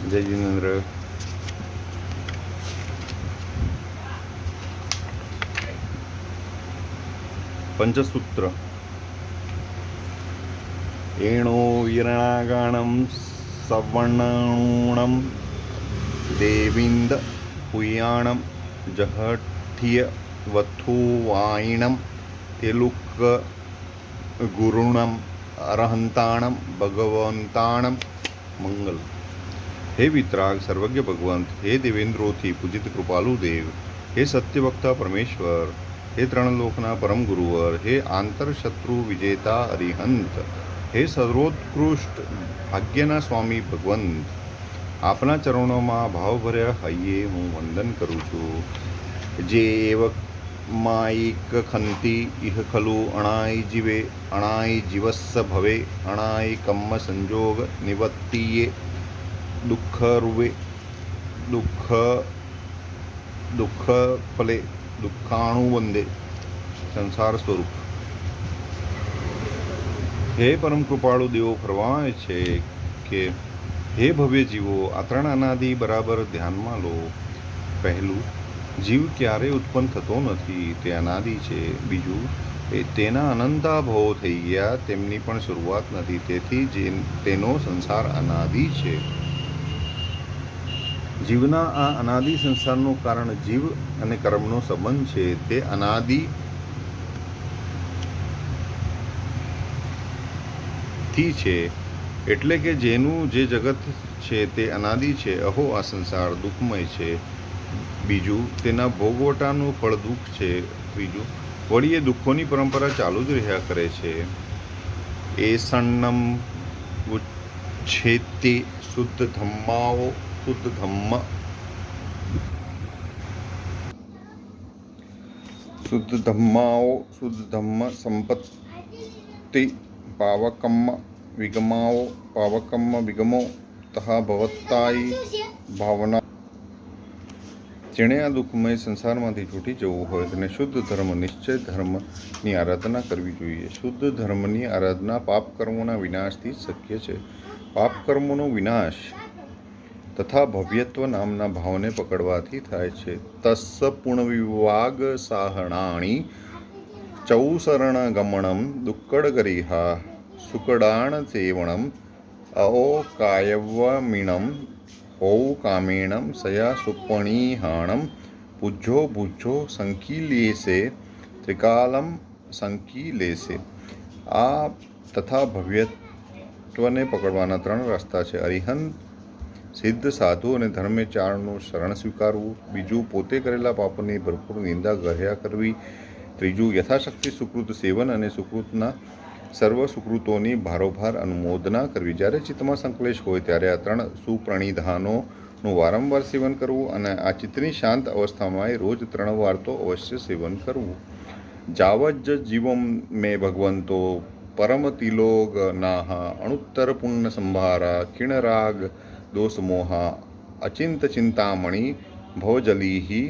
જય જીનેન્દ્ર. પંચસૂત્ર. એણો વીરણાગાણમ સવર્ણૂણમ દેવિન્દ પુયાણમ જહઠ્ય વથુવાયણમ તેલુક ગુરુણમ અરહંતાણમ ભગવંતાણમ મંગલ. હે વિતરાગ સર્વજ્ઞ ભગવંત, હે દેવેન્દ્રોથી પૂજિત કૃપાલુ દેવ, હે સત્યવક્તા પરમેશ્વર, હે ત્રણ લોકના પરમ ગુરુવર, હે આંતરશત્રુ વિજેતા અરિહંત, હે સર્વોત્કૃષ્ટ ભાગ્યના સ્વામી ભગવંત, આપના ચરણોમાં ભાવભર્યા હૈયે હું વંદન કરું છું. જે એવ માયિક ખંતી ઇહ ખલુ અણાય જીવે અણાય જીવસ્સ ભવે અણાય કમ્મ સંજોગ નિવત્તિયે દુઃખ રૂવે દુઃખ ફલે દુઃખાણુવંદે. સંસાર સ્વરૂપ. હે પરમ કૃપાળુ દેવો ફરમાવે છે કે હે ભવ્ય જીવો, આ ત્રણ અનાદિ બરાબર ધ્યાનમાં લો. પહેલું, જીવ ક્યારેય ઉત્પન્ન થતો નથી, તે અનાદિ છે. બીજું, તેના અનંતા ભવો થઈ ગયા, તેમની પણ શરૂઆત નથી, તેથી તેનો સંસાર અનાદિ છે. જીવના આ અનાદિ સંસારનું કારણ જીવ અને કર્મનો સંબંધ છે. તે અનાદિથી છે, એટલે કે જેનું જે જગત છે તે અનાદિ છે. અહો, આ સંસાર દુઃખમય છે. બીજું, તેના ભોગવટાનું ફળ દુઃખ છે. ત્રીજું, વળી એ દુઃખોની પરંપરા ચાલુ જ રહ્યા કરે છે. એ સન્નમ ઉચ્છેત્ય શુદ્ધ ધમ્માઓ શુદ્ધ ધમ્મ સંપત્તિ પાવકમ્મ વિગમાઓ પાવકમ્મ વિગમો તહા ભવત્તાઈ ભાવના. જેણે આ દુઃખમય સંસારમાંથી છૂટી જવું હોય તેને શુદ્ધ ધર્મ નિશ્ચય ધર્મની આરાધના કરવી જોઈએ. શુદ્ધ ધર્મની આરાધના પાપ કર્મોના વિનાશથી જ શક્ય છે. પાપ કર્મોનો વિનાશ તથા ભવ્યત્વ નામના ભાવને પકડવાથી થાય છે. તસ્સ પુણ્યવિવાગ સાહણાણી ચૌસરણ ગમણમ દુક્કડગરીહા સુકડાણ સેવણમ અઓ કાયવમીણમ ઔ કામેણમ સયા સુપણીહાણમ પૂજ્યો ભુજો સંકીલેશે ત્રિકાલમ સંકીલેશે. આ તથા ભવ્યત્વને પકડવાના ત્રણ રસ્તા છે. અરિહંત, સિદ્ધ, સાધુ અને ધર્મેચારનું શરણ સ્વીકારવું. બીજું, પોતે કરેલા પાપોની ભરપૂર નિંદા ગ્રહ્યા કરવી. ત્રીજું, યથાશક્તિ સુકૃત સેવન અને સુકૃતના સર્વ સુકૃતોની ભારોભાર અનુમોદના કરવી. જ્યારે ચિત્તમાં સંકલેશ હોય ત્યારે આ ત્રણ સુપ્રણિધાનોનું વારંવાર સેવન કરવું અને આ ચિત્તની શાંત અવસ્થામાં રોજ 3 વાર તો અવશ્ય સેવન કરવું. જાવજ્જ જીવમ મે ભગવંતો પરમતિલોગનાહ અણુત્તર પુણ્ય સંભારા કિણરાગ દોષમોહા અચિંત ચિંતામણી ભવજલીહી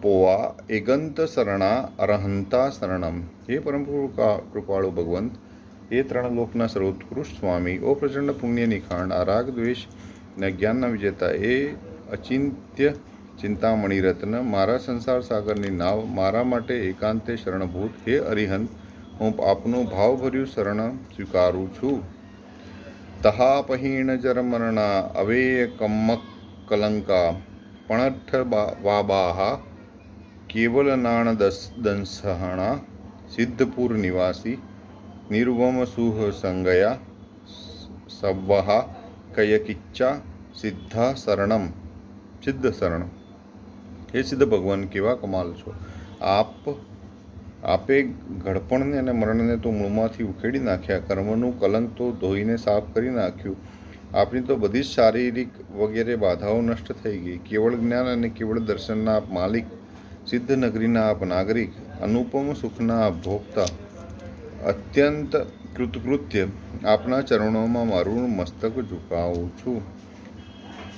પોવા એગંત શરણા અરહંતા શરણમ. હે પરમ કૃપાળુ ભગવંત, હે ત્રણ લોકના સર્વોત્કૃષ્ટ સ્વામી, ઓ પ્રચંડ પુણ્ય નિખાણ, આ રાગ દ્વેષ અને અજ્ઞાનના વિજેતા, એ અચિંત્ય ચિંતામણી રત્ન, મારા સંસાર સાગરની નાવ, મારા માટે એકાંતે શરણભૂત, હે અરિહંત, હું આપનું ભાવભર્યું શરણ સ્વીકારું છું. તહાપહીણ જરમરણા અવેય કલંકા પણઠ વાબાહા કેવલનાણ દંસહણા સિદ્ધપુર નિવાસી નિર્વમ સુહ સંગયા સવ્વહા કયકિચ્છા સિદ્ધા શરણમ. સિદ્ધ શરણ. હે સિદ્ધ ભગવાન, કેવા કમાલ છો આપે ઘડપણને અને મરણને તો મૂળમાંથી ઉખેડી નાખ્યા, કર્મનું કલંક તો ધોઈને સાફ કરી નાખ્યું. આપની તો બધી જ શારીરિક વગેરે બાધાઓ નષ્ટ થઈ ગઈ. કેવળ જ્ઞાન અને કેવળ દર્શનના આપ માલિક, સિદ્ધ નગરીના આપ નાગરિક, અનુપમ સુખના આપ ભોગતા, અત્યંત કૃતકૃત્ય, આપના ચરણોમાં મારું મસ્તક ઝુકાવું છું.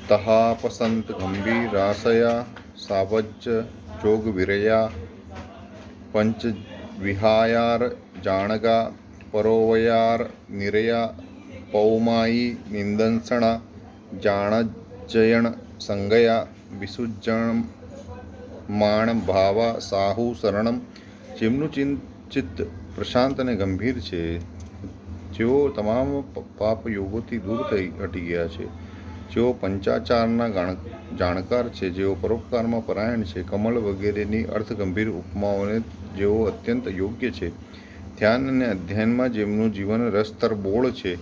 તહાપસંત ગંભીરાશયા સાવજ્જ જોગ વિરયા પંચ વિહાયાર જાણગા પરોવયાર નિરયા પૌમાયી નિંદંસણા જાણજયણ સંગયા વિસુજ્જમાણ ભાવા સાહુ શરણમ. જેમનું ચિત્ત પ્રશાંત અને ગંભીર છે, જેઓ તમામ પાપ યોગોથી દૂર હટી ગયા છે, જેઓ પંચાચારના જાણકાર છે, જેઓ પરોપકારમાં પરાયણ છે, કમળ વગેરેની અર્થગંભીર ઉપમાઓને જેઓ અત્યંત યોગ્ય છે, ધ્યાન અને અધ્યયનમાં જેમનું જીવન રસતરબોળ છે,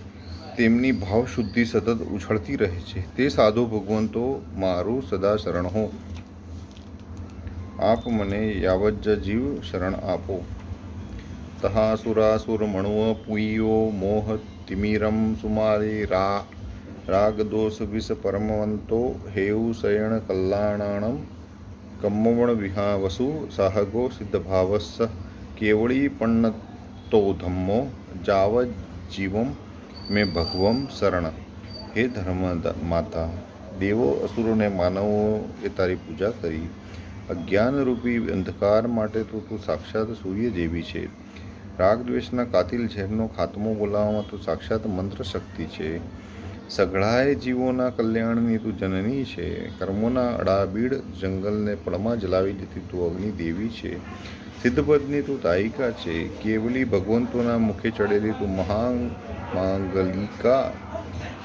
તેમની ભાવશુદ્ધિ સતત ઉછળતી રહે છે, તે સાધુ ભગવંતો મારું સદા શરણ હો. આપ મને યાવજ્જ જીવ શરણ આપો. તહાસુરાસુર મણુવ પુયો મોહ તિમિરમ સુમારી રાગદોષ વિષ પરમવંતો હેઉ શયણ કલ્યાણમ કમ્મવણ વિહાવસુ સાહગો સિદ્ધભાવસ્સ કેવળી પણ્ણતો ધમ્મો જાવજ્જીવમ મેં ભગવમ શરણ. હે ધર્મ માતા, દેવો અસુરોને માનવો એ તારી પૂજા કરી. અજ્ઞાનરૂપી અંધકાર માટે તો તું સાક્ષાત સૂર્ય જેવી છે. રાગ દ્વેષના કાતિલ ઝેરનો ખાતમો બોલાવવામાં તું સાક્ષાત મંત્ર શક્તિ છે. સઘળાએ જીવોના કલ્યાણની તું જનની છે. કર્મોના અડાબીડ જંગલને પળમાં જલાવી દેતી તું અગ્નિ દેવી છે. સિદ્ધપદની તું દાયિકા છે. કેવલી ભગવંતોના મુખે ચડેલી તું મહામાંગલિકા.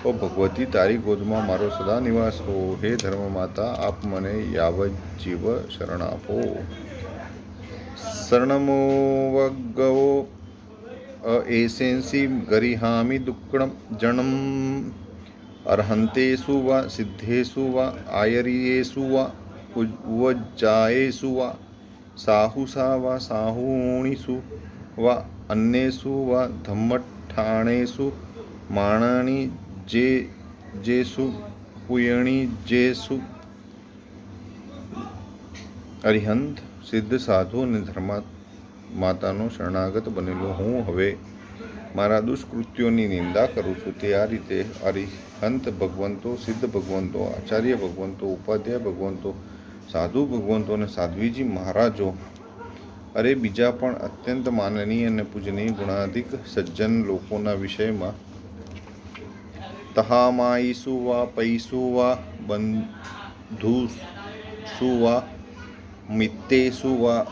ઓ ભગવતી, તારી ગોદમાં મારો સદા નિવાસ હો. હે ધર્મ માતા, આપ મને યાવજ્જીવ શરણ આપો. શરણમોવગવો એસેંસી ગરિહામિ દુક્કડમ જણમ અર્હંતેષુ વા સિદ્ધેષુ વા આયરિયેષુ વા ઉવજ્જાયેષુ વા સાહુષા વા સાહુણીષુ વા અન્નેષુ વા ધમ્મઠાણેષુ માણણી જેષુ પુયણી જેષુ. અરિહંત, સિદ્ધ, સાધુ અને ધર્માત્માતાનો શરણાગત બનેલો હું હવે મારા દુષ્કૃત્યોની નિંદા કરું છું. તે આ રીતે અરિહંત ભગવંતો, સિદ્ધ ભગવંતો, આચાર્ય ભગવંતો, ઉપાધ્યાય ભગવંતો, સાધુ ભગવંતો અને સાધ્વીજી મહારાજો, અરે બીજા પણ અત્યંત માનનીય અને પૂજનીય ગુણાધિક સજ્જન લોકોના વિષયમાં તહામાઈષુ વા પૈષુ વા બંધુષુ વા મિત્તેષુ વા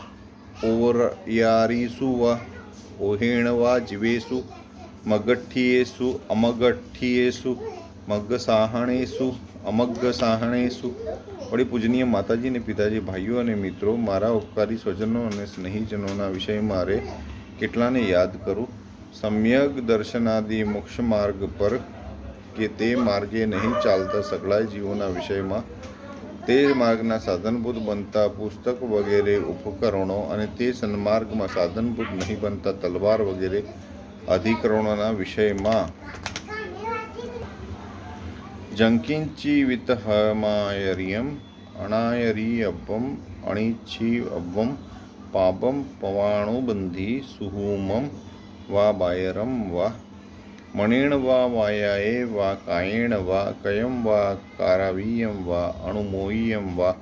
ઓરયારીષુ વા ઓહેણ વા જીવેષુ મગઠ્ઠિયેષુ અમગઠ્ઠિયેષુ મગ્ગસાહણેષુ અમગ્ગસાહણેષુ. વળી પૂજનીય માતાજી અને પિતાજી, ભાઈઓ અને મિત્રો, મારા ઉપકારી સ્વજનો અને સ્નેહીજનોના વિષયમાં અરે કેટલાને યાદ કરું. સમ્યક દર્શનાદિ મોક્ષ માર્ગ પર કે તે માર્ગે નહીં ચાલતા સઘળાય જીવોના વિષયમાં, તે માર્ગના સાધનભૂત બનતા પુસ્તક વગેરે ઉપકરણો અને તે સન્માર્ગમાં સાધનભૂત નહીં બનતા તલવાર વગેરે અધિકરણોના વિષયમાં જંકિંચિવિતહમાયર્યમ અણાયરીયવ્વમ અણિચ્છિવ્વમ પાપમ પવાણુબંધી સુહુમમ વા બાયરમ વા મણેણ વા વાયાએ વા કાયેણ વા કયમ વા કારાવીયમ વા અણુમોય્યમ વા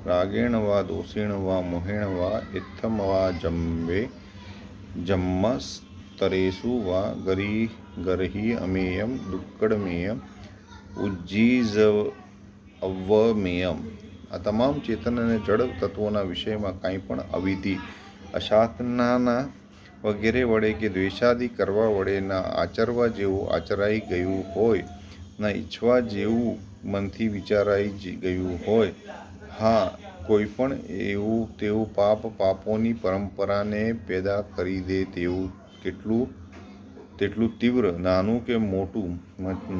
રાગેણ વા દોષેણ વા મોહેણ વા ઇત્થમ વા જમ્મસ્તરેષુ વા ગર્હિ અમેયમ દુક્કડમેયમ ઉજ્જીઝવમેયમ. આ તમામ ચેતન અને જડ તત્વોના વિષયમાં કાંઈ પણ અવિધિ, અશાસનાના વગેરે વડે કે દ્વેષાદિ કરવા વડે ના આચરવા જેવું આચરાઈ ગયું હોય, ના ઈચ્છવા જેવું મનથી વિચારાઈ ગયું હોય, હા કોઈ પણ એવું તેવું પાપોની પરંપરાને પેદા કરી દે તેવું તેટલું તીવ્ર, નાનું કે મોટું,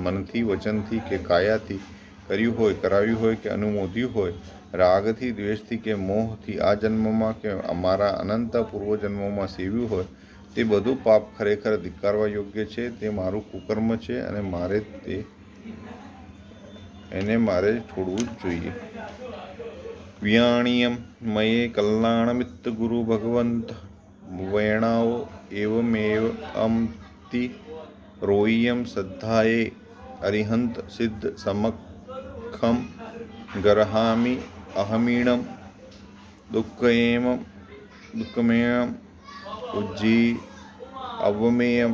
મનથી, વચનથી કે કાયાથી કર્યું હોય, કરાવ્યું હોય કે અનુમોદ્યું હોય, રાગથી, દ્વેષથી કે મોહથી આ જન્મમાં કે અમારા અનંત પૂર્વજન્મોમાં સેવ્યું હોય, તે બધું પાપ ખરેખર ધિક્કારવા યોગ્ય છે. તે મારું કુકર્મ છે અને મારે છોડવું જ જોઈએ. વ્યાણિયમ મયે કલ્યાણમિત્ત ગુરુ ભગવંત વૈણાઓ એવમેવ અમતિ રોય્યમ શ્રદ્ધાયે અરિહંત સિદ્ધ સમખમ ગરહામિ અહમીણમ દુઃખમેયમ ઉજ્જી અવમેયમ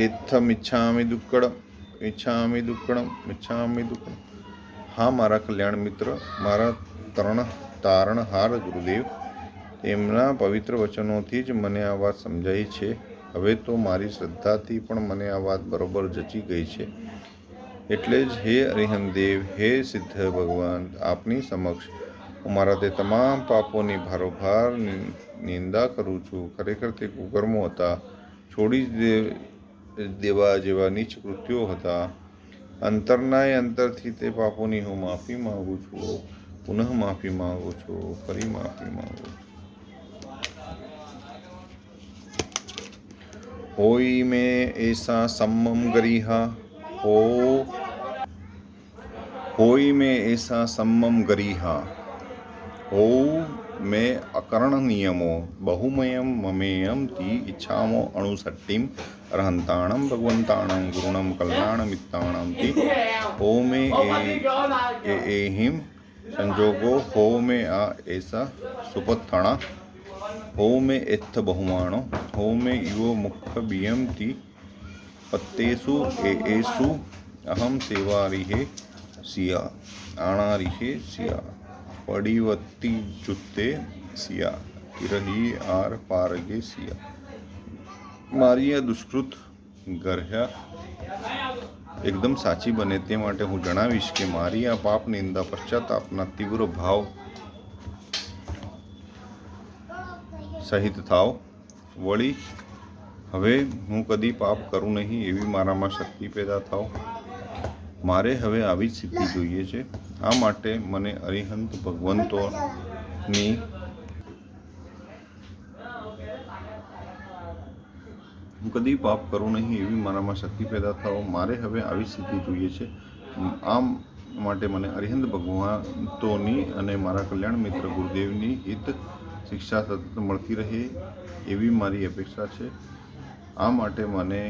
એથમિચ્છામિ દુક્કડમ इच्छामि दुक्कडम इच्छामि दुक्कडम। હા મારા કલ્યાણ મિત્ર, મારા તારણહાર ગુરુદેવ, તેમના પવિત્ર વચનોથી જ મને આ વાત સમજાઈ છે. હવે તો મારી શ્રદ્ધાથી પણ મને આ વાત બરોબર જચી ગઈ છે. એટલે જ હે અરિહંતદેવ, હે સિદ્ધ ભગવાન, આપની સમક્ષ હું મારા તે તમામ પાપોની ભારોભાર નિંદા કરું છું. ખરેખર તે કુકર્મો હતા, છોડી દેવા જેવા નીચ કૃત્યો હતા. અંતરનાય અંતરથી તે પાપોની હું માફી માગું છું, પુનઃ માફી માગું છું, ફરી માફી માગું છું. होई में ऐसा सम्मम गरीहा होई में ऐसा सम्मम गरीहा हो में अकर्ण नियमो बहुमयम ममेयम ती इच्छामो अणुसट्टिम अरहंताणम भगवंताणम गुरुणम कल्याणमित्ताणम ती हो में एहिम संजोगो हो में आ ऐसा सुपत्थणा हो में एत्थ बहुमाणो हो में युवो मुख बियम ती पत्तेसु एसु अहम सेवारिहे सिया आणारिहे सिया पड़ीवती जुत्ते सिया किरही आर पारगे सिया। મારી આ દુષ્કૃત ગર્હ્યા એકદમ સાચી બને તે માટે હું જણાવીશ કે મારી આ પાપ નિંદા પશ્ચાતાપના તીવ્ર ભાવ સહિત થાવ. વળી હવે હું કદી પાપ કરું નહીં એવી મારામાં શક્તિ પેદા થાવ. મારે હવે આવી જ સિદ્ધિ જોઈએ છે. આ માટે મને અરિહંત ભગવંતોની હું કદી પાપ કરું નહીં એવી મારામાં શક્તિ પેદા થાવ. મારે હવે આવી સિદ્ધિ જોઈએ છે. આમ માટે મને અરિહંત ભગવંતોની અને મારા કલ્યાણ મિત્ર ગુરુદેવની હિત શિક્ષા સતત મળતી રહે એવી મારી અપેક્ષા છે. આ માટે મને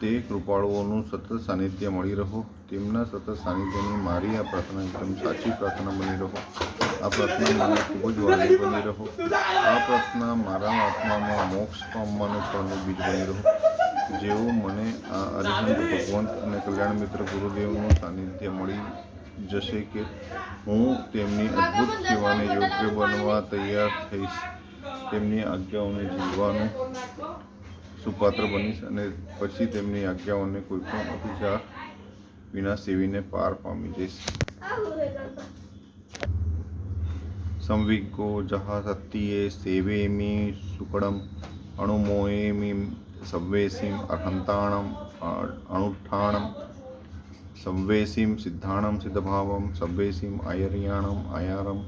તે કૃપાળુઓનું સતત સાનિધ્ય મળી રહો. તેમના સતત સાનિધ્યની મારી આ પ્રાર્થના એકદમ સાચી પ્રાર્થના બની રહો. આ પ્રાર્થના મને ખૂબ જ વાલી બની રહો. આ પ્રાર્થના મારા આત્મામાં મોક્ષ પામવાનું ફળનું બીજ બની રહો. જેવો મને આ અરિહંત ભગવંત અને કલ્યાણ મિત્ર ગુરુદેવનું સાનિધ્ય મળી જશે કે હું તેમની અદ્ભુત સેવાને યોગ્ય બનવા તૈયાર થઈશ. તેમની આજ્ઞાઓને જીવવાનું સુપાત્ર બનીશ અને પછી તેમની આજ્ઞાઓને કોઈ પણ અભિચાર વિના સેવીને પાર પામી જઈશ. સંવિગ્ગો જહા સત્યે સેવેમી સુકડમ અણુમોએમી સવ્વેસીમ અર્હંતાણમ અણુઠ્ઠાણમ સવ્વેસીમ સિદ્ધાણમ સિદ્ધભાવમ સવ્વેસીમ આયર્યાણમ આયારમ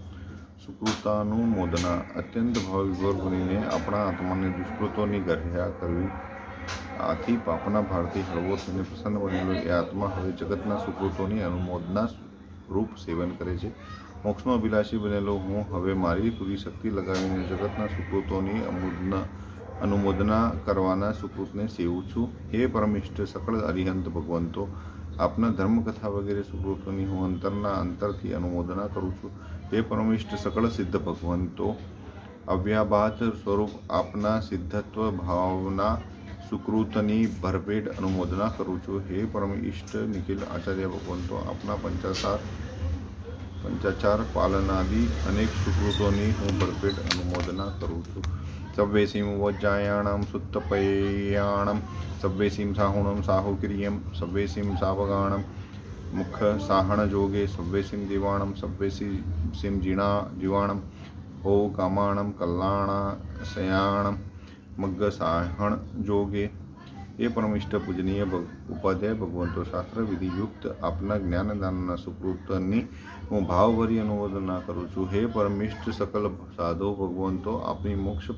સુકૃતાનુમોદના. અત્યંત ભાવવિભોર બનીને આપણા આત્માને દુષ્કૃતોની ગર્હ્યા કરવી. આથી પાપના ભારથી હળવો થઈને પ્રસન્ન બનેલો એ આત્મા હવે જગતના સુકૃતોની અનુમોદના રૂપ સેવન કરે છે. મોક્ષનો અભિલાષી બનેલો હું હવે મારી પૂરી શક્તિ લગાવીને જગતના સુકૃતોની અનુમોદના કરવાના સુકૃતને સેવું છું. હે પરમિષ્ઠ સકળ અરિહંત ભગવંતો, આપના ધર્મકથા વગેરે સુકૃતોની હું અંતરના અંતરથી અનુમોદના કરું છું. હે પરમિષ્ઠ સકળ સિદ્ધ ભગવંતો, અવ્યાબાદ સ્વરૂપ આપના સિદ્ધત્વ ભાવના સુકૃતની ભરપેટ અનુમોદના કરું છું. હે પરમ ઇષ્ટ નિખિલ આચાર્ય ભગવંતો, આપના પંચાચાર પાલનાદિ અનેક સુકૃતોની હું ભરપેટ અનુમોદના કરું છું. સવ્વેસીમ વજ્જાયાણમ સુત્તપયાણમ સવ્વેસીમ સાહુણમ સાહુકિરિયમ સવ્વેસીમ સાવગાણમ મુખ સાહણ જોગે સવ્વેસીમ દિવાણમ સવ્વેસીમ જીવાણમ હો કામાણમ કલ્યાણાશયાણમ મગ્ગ સાહણ જોગે. એ પરમિષ્ઠ પૂજનીય ઉપાધ્યાય ભગવંતો, શાસ્ત્ર વિધિયુક્ત આપના જ્ઞાનદાનના સુકૃતની હું ભાવભરી અનુમોદના કરું છું. હે પરમિષ્ઠ સકલ સાધુ ભગવંતો, આપની મોક્ષ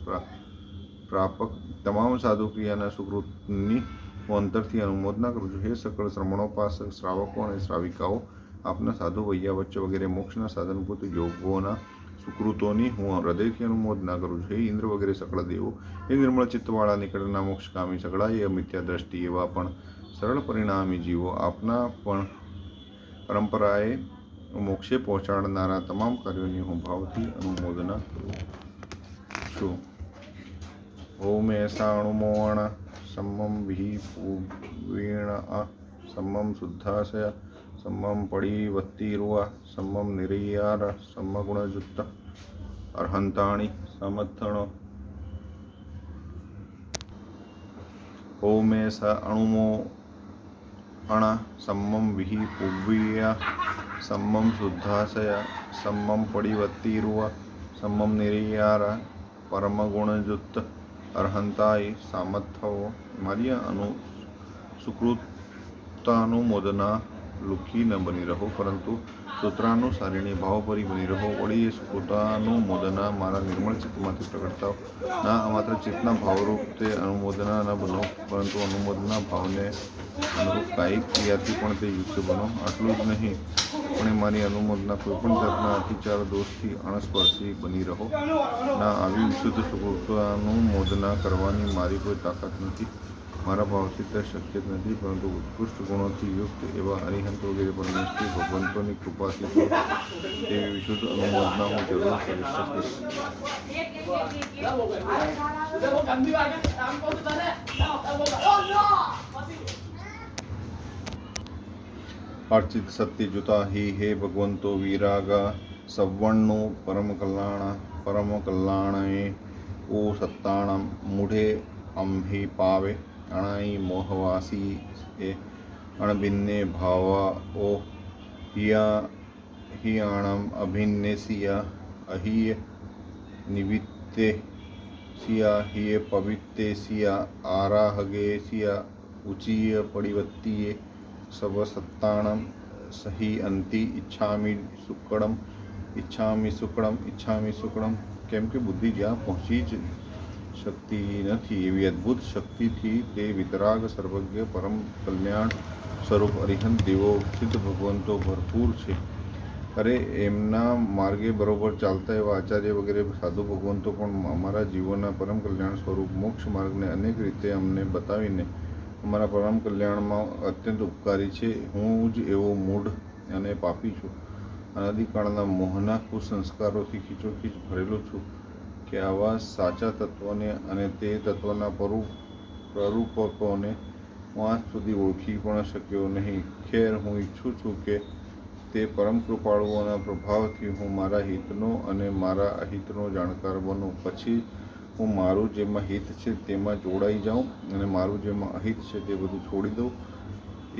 પ્રાપક તમામ સાધુ ક્રિયાના સુકૃતની હું અંતરથી અનુમોદના કરું છું. હે સકળ શ્રમણોપાસક શ્રાવકો અને શ્રાવિકાઓ, આપના સાધુ વૈયાવચ્ચ વગેરે મોક્ષના સાધનભૂત યોગોના સુકૃતોની હું હૃદયથી અનુમોદના કરું છું. હે ઇન્દ્ર વગેરે સકળ દેવો, હે નિર્મળ ચિત્તવાળા નિકટના મોક્ષકામી સગળાએ મિથ્યા દ્રષ્ટિ એવા પણ સરળ પરિણામી જીવો, આપના પણ પરંપરાએ મોક્ષે પહોંચાડનારા તમામ કાર્યોની હું ભાવથી અનુમોદના કરું છું. ઓમ એસા અણુમોણ સમમ વિહિ પૂર્વેણ सम्मं शुद्धाशय सम्मं पडिवत्तिरुव सम्मं निर्यार सम्मगुणयुक्त अर्हन्ताणि समर्थण ओमे स अणुमो अण सम्मं विहि पुव्या सम्मं शुद्धाशय सम्मं पडिवत्तिरुव सम्मं निर्यार परमगुणयुक्त अर्हंताय सामर्थ्यो મારી સુકૃતાનુમોદના લુખી ન બની રહો, પરંતુ સૂત્રાનુસારીણી ભાવપરી બની રહો. વળી એ સુકૃતાનુમોદના મારા નિર્મળ ચિત્તમાંથી પ્રગટ થાવ. ના માત્ર ચિત્તના ભાવરૂપ તે અનુમોદના ન બનો, પરંતુ અનુમોદના ભાવને અનુરૂપ કાયિક ક્રિયાથી પણ તે યુક્ત બનો. આટલું જ નહીં, પણ એ મારી અનુમોદના કોઈપણ જાતના અતિચાર દોષથી અણસ્પર્શી બની રહો. ના આવી વિશુદ્ધ સુકૃતાનુમોદના કરવાની મારી કોઈ તાકાત નથી, મારા ભાવથી તે શક્ય જ નથી, પરંતુ ઉત્કૃષ્ટ ગુણોથી યુક્ત એવા અરિહંત વગેરે પરમેશ્વરી ભગવંતોની કૃપાથી તો તેવી વિશુદ્ધ અનુમોદના હું જરૂર કરી શકીશ. અર્ચિત સત્યજુતા હિ હે ભગવંતો વિરાગા સવર્ણનું પરમ કલ્યાણએ ઓ સત્તાણમ મૂઢે અમ્હિ પાવે અણાઈ મોહવાસી એ અણભિન્ને ભાવા ઓ હિયાણમ અભિન્ને સિયા અહિય નિવિત્તે સિયા હિય પવિત્તે સિયા આરાહગે સિયા ઉચીય પડિવત્તિએ સવ સત્તાણમ સહી અંતિ ઈચ્છામિ સુકડમ. કેમ કે બુદ્ધિ જ્યાં પહોંચી જ શકતી નથી એવી અદ્ભુત શક્તિથી તે વિતરાગ સર્વજ્ઞ પરમ કલ્યાણ સ્વરૂપ અરિહંત દેવો સિદ્ધ ભગવંતો ભરપૂર છે. અરે એમના માર્ગે બરોબર ચાલતા એવા આચાર્ય વગેરે સાધુ ભગવંતો પણ અમારા જીવોના પરમ કલ્યાણ સ્વરૂપ મોક્ષ માર્ગને અનેક રીતે અમને બતાવીને અમારા પરમ કલ્યાણમાં અત્યંત ઉપકારી છે. હું જ એવો મૂઢ અને પાપી છું, અનાદિકાળના મોહના કુસંસ્કારોથી ખીચોખીચ ભરેલો છું કે આવા સાચા તત્વને અને તે તત્વના પ્રરૂપકોને હું આજ સુધી ઓળખી પણ શક્યો નહીં. ખેર, હું ઈચ્છું છું કે તે પરમ કૃપાળુઓના પ્રભાવથી હું મારા હિતનો અને મારા અહિતનો જાણકાર બનું. પછી હું મારું જેમાં હિત છે તેમાં જોડાઈ જાઉં અને મારું જેમાં અહિત છે તે બધું છોડી દઉં.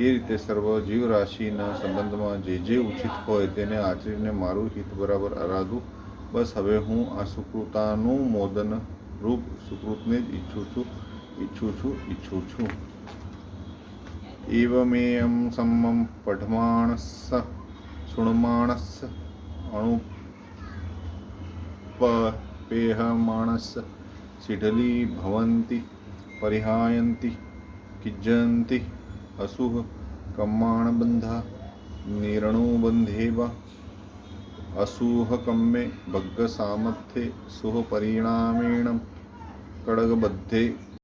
એ રીતે સર્વ જીવરાશિના સંબંધમાં જે ઉચિત હોય તેને આચરીને મારું હિત બરાબર આરાધું. બસ હવે હું આ સુકૃતાનુમોદન રૂપ સુકૃતને જ ઈચ્છું છું. એવમેયં સમ્મં પઠમાણસ્સ શૃણ્માણસ્સ અણુપેહમાણસ્સ શીઢલી ભવન્તિ પરિહાયન્તિ કિજ્જન્તિ અસુઃ કમ્માણબંધા નિરણુબંધેવ અસુઃ કમ્મે ભગ્ગસામથ્યે સુઃ પરિણામેણ કડગબદ્ધે